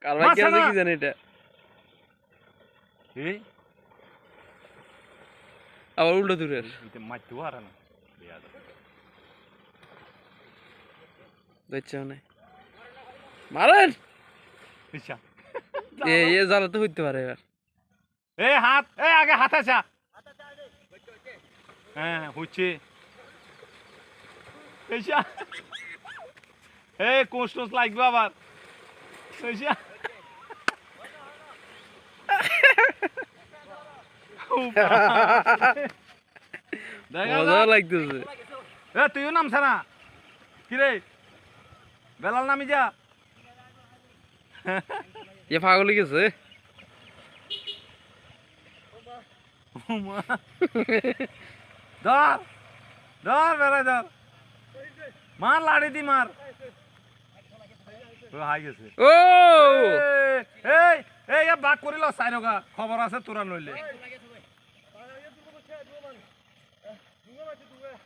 কারবাই কি আছে কি জানি এটা এই আবার উল্টো দূরের এটা মারতে পারে না দেখছো না মারেন পিছা এ জ্বালা তো হইতে পারে এবার এই হাত এই আগে হাত আসা হ্যাঁ হচ্ছে পিছা এই কোষ টোস লাগবে আবার পিছা মজা লাগতেছে এ তুইও নামছে না কিরে বেলাল নামি যা এ পাগল গেছে ধর ধর বেড়াই ধর মার লাড়ি দি মার হাই গেছে ও এই এই বাক করিল সাইনকা খবর আছে তোরা নইলে Dua man. Dua man.